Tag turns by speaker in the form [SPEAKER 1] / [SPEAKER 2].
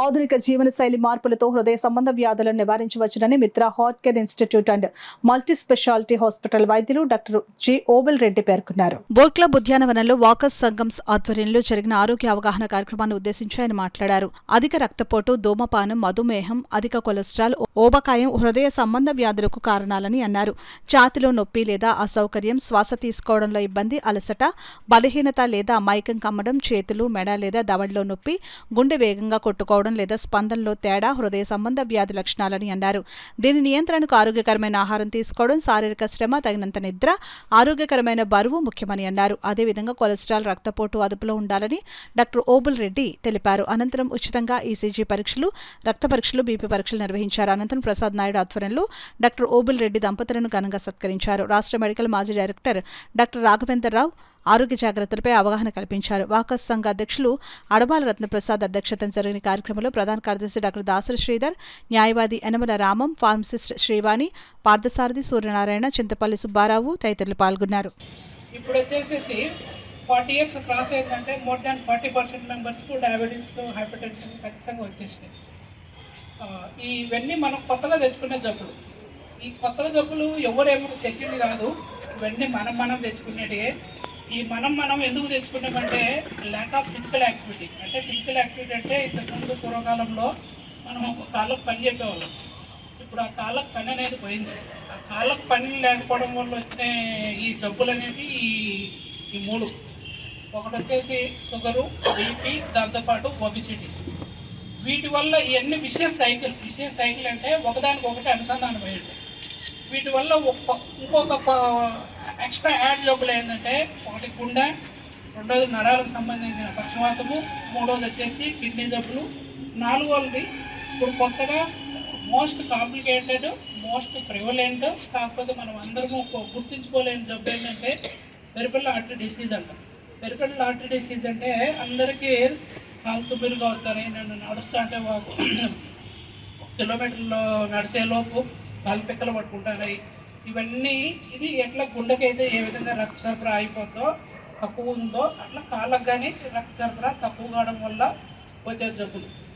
[SPEAKER 1] ఆధునిక జీవనశైలి మార్పులతో హృదయ సంబంధ వ్యాధులను నివారించవచ్చునని మిత్ర heart care institute and multi speciality hospital వైద్యులు డాక్టర్ జి ఓబెల్ రెడ్డి పేర్కొన్నారు. బోట్ క్లబ్ ఉద్యానవనంలో వాకర్స్ సంఘం ఆధ్వర్యంలో జరిగిన ఆరోగ్య అవగాహన కార్యక్రమాన్ని ఉద్దేశించి ఆయన మాట్లాడారు. అధిక రక్తపోటు, ధూమపానం, మధుమేహం, అధిక కొలెస్ట్రాల్, ఊబకాయం హృదయ సంబంధ వ్యాధులకు కారణాలని అన్నారు. ఛాతిలో నొప్పి లేదా అసౌకర్యం, శ్వాస తీసుకోవడంలో ఇబ్బంది, అలసట, బలహీనత లేదా మైకం కమ్మడం, చేతులు, మెడ లేదా దవడలో నొప్పి, గుండె వేగంగా కొట్టుకోవడం లేదా స్పందనలో తేడా హృదయ సంబంధ వ్యాధి లక్షణాలని అన్నారు. దీని నియంత్రణకు ఆరోగ్యకరమైన ఆహారం తీసుకోవడం, శారీరక శ్రమ, తగినంత నిద్ర, ఆరోగ్యకరమైన బరువు ముఖ్యమని అన్నారు. అదేవిధంగా కొలెస్ట్రాల్, రక్తపోటు అదుపులో ఉండాలని డాక్టర్ ఓబుల్ రెడ్డి తెలిపారు. అనంతరం ఉచితంగా ఈసీజీ పరీక్షలు, రక్త పరీక్షలు, బీపీ పరీక్షలు నిర్వహించారు. అనంతరం ప్రసాద్ నాయుడు ఆధ్వర్యంలో డాక్టర్ ఓబుల్ రెడ్డి దంపతులను ఘనంగా సత్కరించారు. రాష్ట్ర మెడికల్ మాజీ డైరెక్టర్ డాక్టర్ రాఘవేంద్రరావు ఆరోగ్య జాగ్రత్తలపై అవగాహన కల్పించారు. వాకర్స్ సంఘ అధ్యక్షులు అడబాల రత్నప్రసాద్ అధ్యక్షతన జరిగిన కార్యక్రమంలో ప్రధాన కార్యదర్శి డాక్టర్ దాసరి శ్రీధర్, న్యాయవాది యనమల రామం, ఫార్మసిస్ట్ శ్రీవాణి, పార్థసారథి, సూర్యనారాయణ, చింతపల్లి సుబ్బారావు తదితరులు పాల్గొన్నారు.
[SPEAKER 2] ఇప్పుడు వచ్చేసి 40 years క్రాస్ అయిందంటే మోర్ దాన్ 40% మెంబర్స్కు డయాబెటీస్, హైపర్ టెన్షన్ ఖచ్చితంగా వచ్చేసినాయి. ఇవన్నీ మనం కొత్తగా తెచ్చుకునే జబ్బులు. ఈ కొత్తగా జబ్బులు ఎవరేమో తెచ్చింది కాదు, ఇవన్నీ మనం తెచ్చుకునేటివే. ఈ మనం ఎందుకు తెచ్చుకున్నామంటే ల్యాక్ ఆఫ్ ఫిజికల్ యాక్టివిటీ. అంటే ఫిజికల్ యాక్టివిటీ అంటే ఇంతకుముందు పూర్వకాలంలో మనం ఒక కాళ్ళకు పని చెప్పేవాళ్ళం. ఇప్పుడు ఆ కాళ్ళకు పని అనేది పోయింది. ఆ కాళ్ళకు పని లేకపోవడం వల్ల వచ్చిన ఈ జబ్బులు అనేవి ఈ మూడు. ఒకటి వచ్చేసి షుగరు, బీపీ, దాంతోపాటు ఒబిసిటీ. వీటి వల్ల ఇవన్నీ విషయస్ సైకిల్ అంటే ఒకదానికి ఒకటి అనుసంధానం అయ్యింది. వీటి వల్ల ఇంకొక ఎక్స్ట్రా యాడ్ జబ్బులు ఏంటంటే ఒకటి గుండె, రెండోది నరాలకు సంబంధించిన పక్షవాతము, మూడోది వచ్చేసి కిడ్నీ జబ్బులు, నాలుగోది ఇప్పుడు కొత్తగా మోస్ట్ కాంప్లికేటెడ్, మోస్ట్ ప్రివలెంట్, కాకపోతే మనం అందరము గుర్తించుకోలేని జబ్బు ఏంటంటే పెరిఫెరల్ ఆర్టరీ డిసీజ్ అంటాం. పెరిఫెరల్ ఆర్టరీ డిసీజ్ అంటే అందరికీ కాలు తుమ్మిరుగా అవుతారు. నేను నడుస్తా అంటే కిలోమీటర్లో నడిచేలోపు కాలు పిక్కలు పట్టుకుంటాయి. ఇవన్నీ ఇది ఎట్లా గుండెకైతే ఏ విధంగా రక్త సరఫరా అయిపోతుందో, తక్కువ ఉందో, అట్లా కాళ్ళకు కానీ రక్త సరఫరా తక్కువ కావడం వల్ల వచ్చే జబ్బులు.